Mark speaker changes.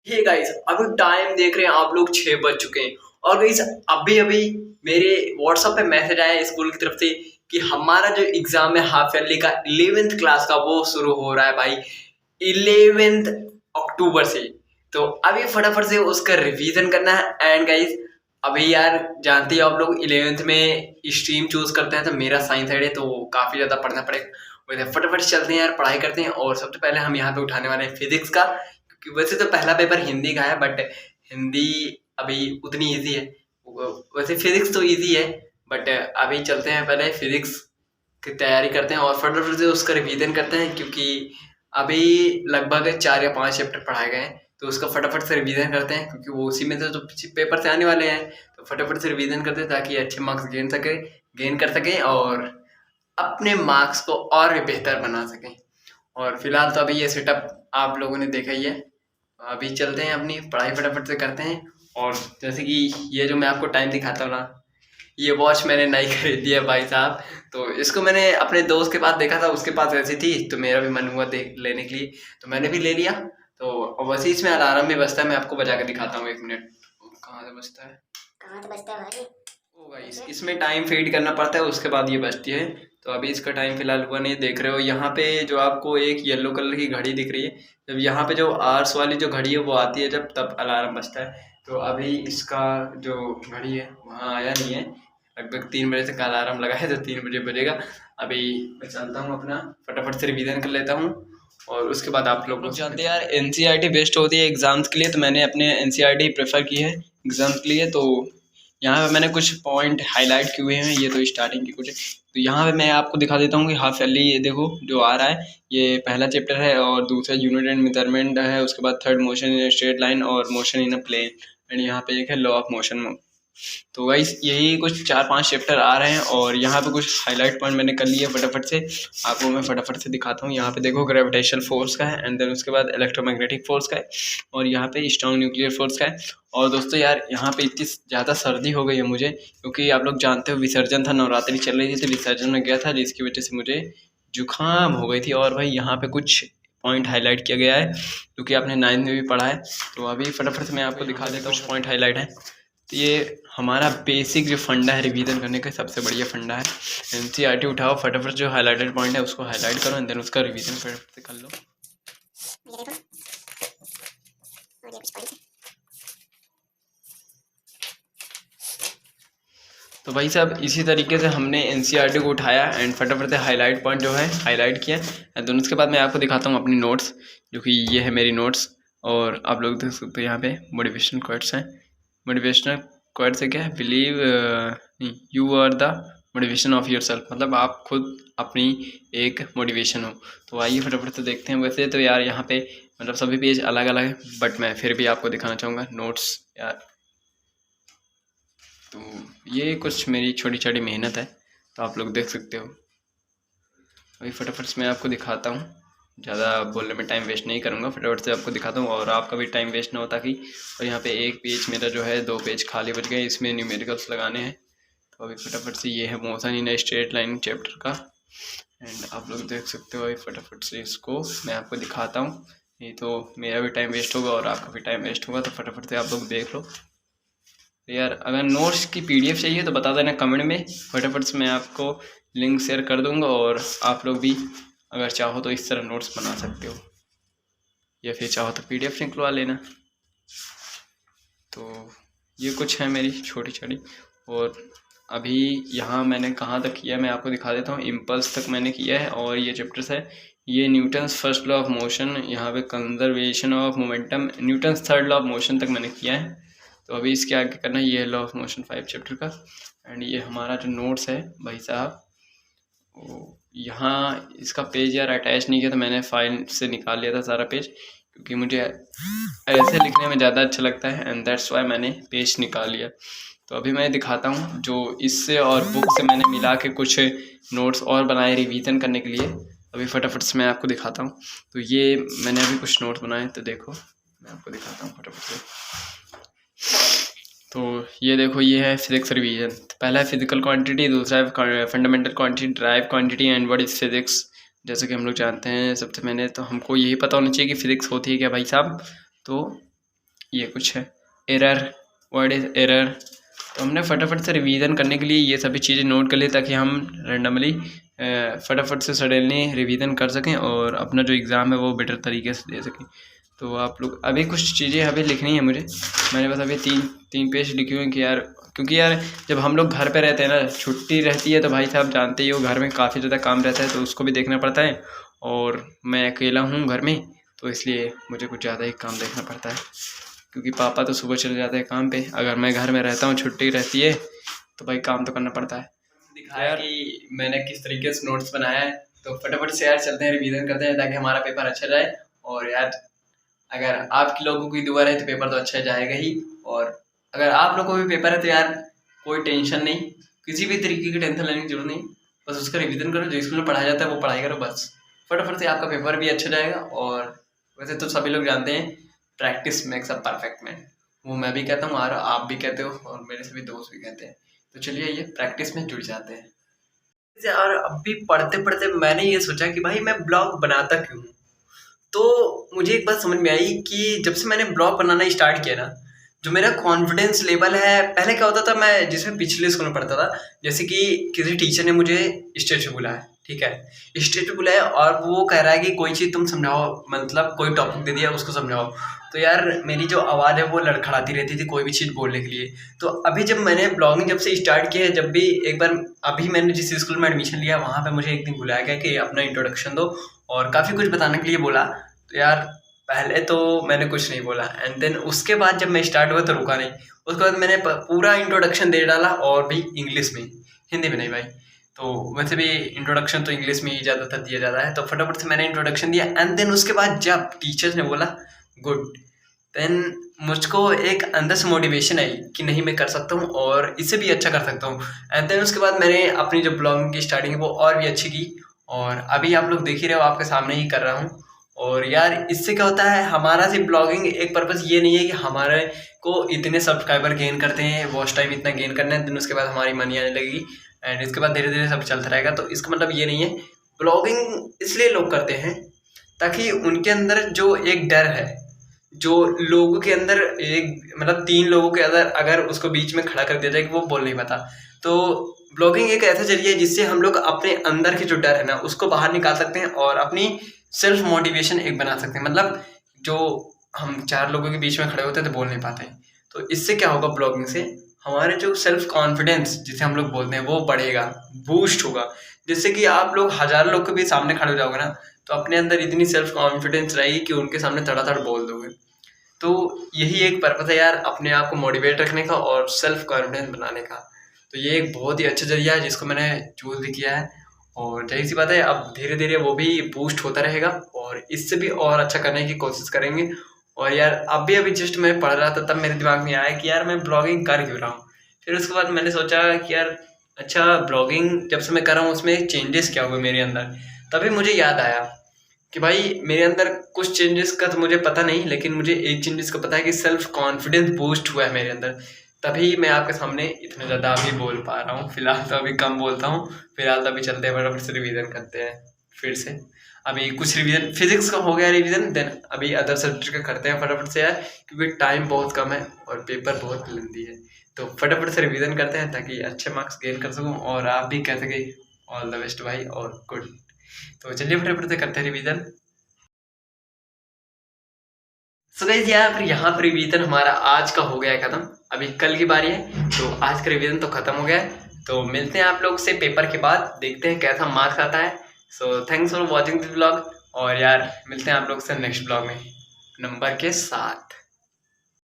Speaker 1: Hey guys, अभी time देख रहे हैं आप लोग 6 बज चुके हैं। और गाइस, अभी अभी मेरे व्हाट्सएप पे मैसेज आया है स्कूल की तरफ से कि हमारा जो एग्जाम है हाफ ईयरली का 11th क्लास का वो शुरू हो रहा है भाई 11th अक्टूबर से। तो अभी फटाफट से उसका रिवीजन करना है। एंड गाइस, अभी यार जानते हो आप लोग 11th में स्ट्रीम चूज करते हैं तो मेरा साइंस साइड है तो काफी ज्यादा पढ़ना पड़ेगा। वैसे फटाफट चलते हैं यार, पढ़ाई करते हैं। और सबसे पहले हम यहाँ पे उठाने वाले हैं फिजिक्स का, क्योंकि वैसे तो पहला पेपर हिंदी का है बट हिंदी अभी उतनी इजी है। वैसे फिजिक्स तो इजी है बट अभी चलते हैं पहले फिजिक्स की तैयारी करते हैं और फटाफट से उसका रिवीजन करते हैं, क्योंकि अभी लगभग 4 या 5 चैप्टर पढ़ाए गए हैं तो उसका फटाफट से रिवीजन करते हैं, क्योंकि वो उसी में से तो पेपर से आने वाले हैं। तो फटाफट से रिवीजन करते हैं ताकि अच्छे मार्क्स गेन कर सकें और अपने मार्क्स को और भी बेहतर बना सकें। और फिलहाल तो अभी ये सेटअप आप लोगों ने देखा ही है। अभी चलते हैं अपनी पढ़ाई फटाफट से करते हैं। और जैसे कि ये जो मैं आपको टाइम दिखाता हूँ ना, ये वॉच मैंने नई खरीदी है भाई साहब। तो इसको मैंने अपने दोस्त के पास देखा था, उसके पास ऐसी थी तो मेरा भी मन हुआ देख लेने के लिए, तो मैंने भी ले लिया। तो वैसे इसमें अलार्म भी बजता है, मैं आपको बजा के दिखाता हूँ 1 मिनट। कहाँ से बजता है? कहाँ से बजता है भाई? ओ गाइस, इसमें टाइम फीड करना पड़ता है, उसके बाद ये बजती है। तो अभी इसका टाइम फिलहाल हुआ नहीं, देख रहे हो यहाँ पे जो आपको एक येलो कलर की घड़ी दिख रही है, जब यहाँ पे जो आर्स वाली जो घड़ी है वो आती है जब, तब अलार्म बजता है। तो अभी इसका जो घड़ी है वहाँ आया नहीं है, लगभग 3 बजे से का अलार्म लगा है तो 3 बजे बजेगा। अभी मैं चलता हूँ अपना फटाफट से रिवीजन कर लेता हूँ और उसके बाद आप लोग जानते हैं यार एनसीईआरटी बेस्ट होती है एग्जाम्स के लिए, तो मैंने अपने एनसीईआरटी प्रेफर की है एग्जाम्स के लिए। तो यहाँ पे मैंने कुछ पॉइंट हाईलाइट किए हुए हैं, ये तो स्टार्टिंग की कुछ है। तो यहाँ पे मैं आपको दिखा देता हूँ कि हाफ ईयरली ये देखो जो आ रहा है, ये पहला चैप्टर है और दूसरा यूनिट एंड मेजरमेंट है, उसके बाद third motion in straight line और motion in a plane, and यहाँ पे एक है लॉ ऑफ मोशन। तो गाइस यही कुछ 4-5 चैप्टर आ रहे हैं और यहाँ पे कुछ हाईलाइट पॉइंट मैंने कर लिए फटाफट से, आपको मैं फटाफट से दिखाता हूँ। यहाँ पे देखो ग्रेविटेशनल फोर्स का है, एंड देन उसके बाद इलेक्ट्रोमैग्नेटिक फोर्स का है, और यहाँ पे स्ट्रॉन्ग न्यूक्लियर फोर्स का है। और दोस्तों यार यहाँ पे इतनी ज़्यादा सर्दी हो गई है मुझे, क्योंकि आप लोग जानते हो विसर्जन था, नवरात्रि चल रही थी तो विसर्जन में गया था, जिसकी वजह से मुझे जुकाम हो गई थी। और भाई यहाँ पे कुछ पॉइंट हाईलाइट किया गया है जो कि आपने 9th में भी पढ़ा है। तो अभी फटाफट से मैं आपको दिखा देता हूँ, कुछ पॉइंट हाईलाइट है। तो ये हमारा बेसिक जो फंडा है रिवीजन करने का, सबसे बढ़िया फंडा है। एनसीईआरटी उठाओ, फटाफट जो हाईलाइटेड पॉइंट है उसको हाईलाइट करो, एंड देन उसका रिवीजन फटाफट से कर लो। तो भाई साहब इसी तरीके से हमने एनसीईआरटी को उठाया एंड फटाफट से हाईलाइट पॉइंट जो है हाईलाइट किया, एंड देन उसके बाद मैं आपको दिखाता हूँ अपनी नोट्स, जो कि ये है मेरी नोट्स। और आप लोग देख सकते हो यहाँ पे मोटिवेशनल क्वाइट्स हैं। मोटिवेशनल क्वाइट से क्या है, believe you are the motivation of yourself, मतलब आप खुद अपनी एक मोटिवेशन हो। तो आइए फटाफट से देखते हैं। वैसे तो यार यहाँ पे मतलब सभी पेज अलग अलग है, बट मैं फिर भी आपको दिखाना चाहूँगा नोट्स यार। तो ये कुछ मेरी छोटी छोटी मेहनत है, तो आप लोग देख सकते हो। अभी फटाफट से मैं आपको दिखाता हूँ, ज़्यादा बोलने में टाइम वेस्ट नहीं करूँगा, फटाफट से आपको दिखाता हूँ और आपका भी टाइम वेस्ट ना हो ताकि। और यहाँ पे एक पेज मेरा जो है 2 पेज खाली बच गए, इसमें न्यूमेरिकल्स लगाने हैं। तो अभी फटाफट से ये है motion in straight line chapter का, एंड आप लोग देख सकते हो। अभी फटाफट से इसको मैं आपको दिखाता हूँ, नहीं तो मेरा भी टाइम वेस्ट होगा और आपका भी टाइम वेस्ट होगा। तो फटाफट से आप लोग देख लो। यार अगर नोट्स की पीडीएफ चाहिए तो बता देना कमेंट में, फटाफट से मैं आपको लिंक शेयर कर दूंगा और आप लोग भी अगर चाहो तो इस तरह नोट्स बना सकते हो, या फिर चाहो तो पीडीएफ निकलवा लेना। तो ये कुछ है मेरी छोटी छोटी। और अभी यहाँ मैंने कहाँ तक किया मैं आपको दिखा देता हूँ, इम्पल्स तक मैंने किया है और ये चैप्टर्स है, ये Newton's first law of motion, यहाँ पे conservation of momentum, Newton's third law of motion तक मैंने किया है। तो अभी इसके आगे करना है, ये है लॉ ऑफ मोशन 5 चैप्टर का। एंड ये हमारा जो नोट्स है भाई साहब, यहाँ इसका पेज यार अटैच नहीं किया तो मैंने फाइल से निकाल लिया था सारा पेज, क्योंकि मुझे ऐसे लिखने में ज़्यादा अच्छा लगता है, एंड दैट्स वाई मैंने पेज निकाल लिया। तो अभी मैं दिखाता हूँ जो इससे और बुक से मैंने मिला के कुछ नोट्स और बनाए रिवीजन करने के लिए। अभी फटाफट से मैं आपको दिखाता हूँ। तो ये मैंने अभी कुछ नोट्स बनाए, तो देखो मैं आपको दिखाता हूँ फटाफट से। तो ये देखो, ये है फिजिक्स रिवीजन। पहला है फिजिकल क्वांटिटी, दूसरा है fundamental quantity, drive quantity and what is physics. जैसे कि हम लोग जानते हैं, सबसे मैंने तो हमको यही पता होना चाहिए कि फिजिक्स होती है क्या भाई साहब। तो
Speaker 2: ये कुछ है एरर, व्हाट इज़ एरर। तो हमने फटाफट से रिवीजन करने के लिए ये सभी चीज़ें नोट कर ली ताकि हम रेंडमली फटाफट से सडनली रिवीजन कर सकें और अपना जो एग्ज़ाम है वो बेटर तरीके से दे सकें। तो आप लोग अभी कुछ चीज़ें अभी लिखनी है मुझे, मैंने बस अभी तीन पेज लिखे हुए हैं कि यार, क्योंकि यार जब हम लोग घर पे रहते हैं ना, छुट्टी रहती है तो भाई साहब जानते ही हो घर में काफ़ी ज़्यादा काम रहता है तो उसको भी देखना पड़ता है, और मैं अकेला हूँ घर में तो इसलिए मुझे कुछ ज़्यादा ही काम देखना पड़ता है, क्योंकि पापा तो सुबह चले जाते हैं काम पे, अगर मैं घर में रहता हूँ छुट्टी रहती है तो भाई काम तो करना पड़ता है।
Speaker 1: दिखाया कि मैंने किस तरीके से नोट्स बनाया है, तो फटाफट से यार चलते हैं रिवीजन करते हैं ताकि हमारा पेपर अच्छा जाए। और यार अगर आपके लोगों की दुआ रहे तो पेपर तो अच्छा जाएगा ही, और अगर आप लोगों को भी पेपर है तो यार कोई टेंशन नहीं, किसी भी तरीके की टेंशन लेने की जरूरत नहीं, बस उसका रिवीजन करो, जो स्कूल में पढ़ाया जाता है वो पढ़ाई करो, बस फटाफट से आपका पेपर भी अच्छा जाएगा। और वैसे तो सभी लोग जानते हैं practice makes a perfect man, वो मैं भी कहता हूँ और आप भी कहते हो और मेरे सभी दोस्त भी कहते हैं। तो चलिए ये प्रैक्टिस में जुड़ जाते हैं। और अभी पढ़ते पढ़ते मैंने ये सोचा कि भाई मैं ब्लॉग बनाता क्यों हूँ। तो मुझे एक बात समझ में आई कि जब से मैंने ब्लॉग बनाना स्टार्ट किया ना, जो मेरा कॉन्फिडेंस लेवल है, पहले क्या होता था, मैं जिसमें पिछले स्कूल में पढ़ता था, जैसे कि किसी टीचर ने मुझे स्टेज पे बुलाया, ठीक है, स्टेज पे बुलाया और वो कह रहा है कि कोई चीज़ तुम समझाओ, मतलब कोई टॉपिक दे दिया उसको समझाओ, तो यार मेरी जो आवाज़ है वो लड़खड़ाती रहती थी कोई भी चीज़ बोलने के लिए। तो अभी जब मैंने ब्लॉगिंग जब से स्टार्ट किया है, जब भी एक बार अभी मैंने जिस स्कूल में एडमिशन लिया वहाँ पे मुझे एक दिन बुलाया गया कि अपना इंट्रोडक्शन दो और काफ़ी कुछ बताने के लिए बोला। तो यार पहले तो मैंने कुछ नहीं बोला, एंड देन उसके बाद जब मैं स्टार्ट हुआ तो रुका नहीं, उसके बाद मैंने पूरा इंट्रोडक्शन दे डाला, और भी इंग्लिश में, हिंदी में नहीं भाई। तो वैसे भी इंट्रोडक्शन तो इंग्लिश में ही ज़्यादातर दिया जाता है, तो फटाफट से मैंने इंट्रोडक्शन दिया, एंड देन उसके बाद जब टीचर्स ने बोला गुड, देन मुझको एक अंदर से मोटिवेशन आई कि नहीं मैं कर सकता हूँ और इससे भी अच्छा कर सकता हूँ। एंड देन उसके बाद मैंने अपनी जो ब्लॉगिंग की स्टार्टिंग है वो और भी अच्छी की, और अभी आप लोग देख ही रहे हो, आपके सामने ही कर रहा हूँ। और यार इससे क्या होता है, हमारा सिर्फ ब्लॉगिंग एक पर्पज़ ये नहीं है कि हमारे को इतने सब्सक्राइबर गेन करते हैं, वॉच टाइम इतना गेन करना है, देन उसके बाद हमारी मनी आने लगेगी, एंड इसके बाद धीरे धीरे सब चलता रहेगा। तो इसका मतलब ये नहीं है, ब्लॉगिंग इसलिए लोग करते हैं ताकि उनके अंदर जो एक डर है, जो लोगों के अंदर एक मतलब 3 लोगों के अंदर अगर उसको बीच में खड़ा कर दिया जाए कि वो बोल नहीं पाता, तो ब्लॉगिंग एक ऐसा जरिया है जिससे हम लोग अपने अंदर के जो डर है ना उसको बाहर निकाल सकते हैं और अपनी सेल्फ मोटिवेशन एक बना सकते हैं। मतलब जो हम 4 लोगों के बीच में खड़े होते हैं तो बोल नहीं पाते हैं, तो इससे क्या होगा, ब्लॉगिंग से हमारे जो सेल्फ कॉन्फिडेंस जिसे हम लोग बोलते हैं वो बढ़ेगा, बूस्ट होगा, जिससे कि आप लोग 1000 लोग के भी सामने खड़े हो जाओगे ना, तो अपने अंदर इतनी सेल्फ कॉन्फिडेंस रहेगी कि उनके सामने धड़ाधड़ बोल दोगे। तो यही एक पर्पज़ है यार, अपने आप को मोटिवेट रखने का और सेल्फ कॉन्फिडेंस बनाने का। तो ये एक बहुत ही अच्छा जरिया है जिसको मैंने चूज़ भी किया है, और जाहिर सी बात है अब धीरे धीरे वो भी बूस्ट होता रहेगा और इससे भी और अच्छा करने की कोशिश करेंगे। और यार अभी अभी जस्ट मैं पढ़ रहा था तब मेरे दिमाग में आया कि यार मैं ब्लॉगिंग कर क्यों रहा हूँ। फिर उसके बाद मैंने सोचा कि यार अच्छा, ब्लॉगिंग जब से मैं कर रहा हूँ उसमें चेंजेस क्या हुए मेरे अंदर, तभी मुझे याद आया कि भाई मेरे अंदर कुछ चेंजेस का तो मुझे पता नहीं, लेकिन मुझे एक चेंजेस का पता है कि सेल्फ कॉन्फिडेंस बूस्ट हुआ है मेरे अंदर, तभी मैं आपके सामने इतना ज़्यादा अभी बोल पा रहा हूँ। फिलहाल तो अभी कम बोलता हूँ, फिलहाल तो अभी चलते हैं फटाफट से रिवीजन करते हैं फिर से। अभी कुछ रिवीजन फिजिक्स का हो गया रिवीजन, देन अभी अदर सब्जेक्ट का करते हैं फटाफट से यार, क्योंकि टाइम बहुत कम है और पेपर बहुत लेंदी है। तो फटाफट से रिवीजन करते हैं ताकि अच्छे मार्क्स गेन कर सकूँ और आप भी कह सके ऑल द बेस्ट भाई और गुड। तो चलिए फटाफट से करते हैं रिवीजन। सो गाइस यार यहाँ पर रिवीजन हमारा आज का हो गया है खत्म, अभी कल की बारी है, तो आज का रिवीजन तो खत्म हो गया है। तो मिलते हैं आप लोग से पेपर के बाद, देखते हैं कैसा मार्क्स आता है। So thanks for watching this blog, और यार मिलते हैं आप लोग से नेक्स्ट ब्लॉग में नंबर के साथ।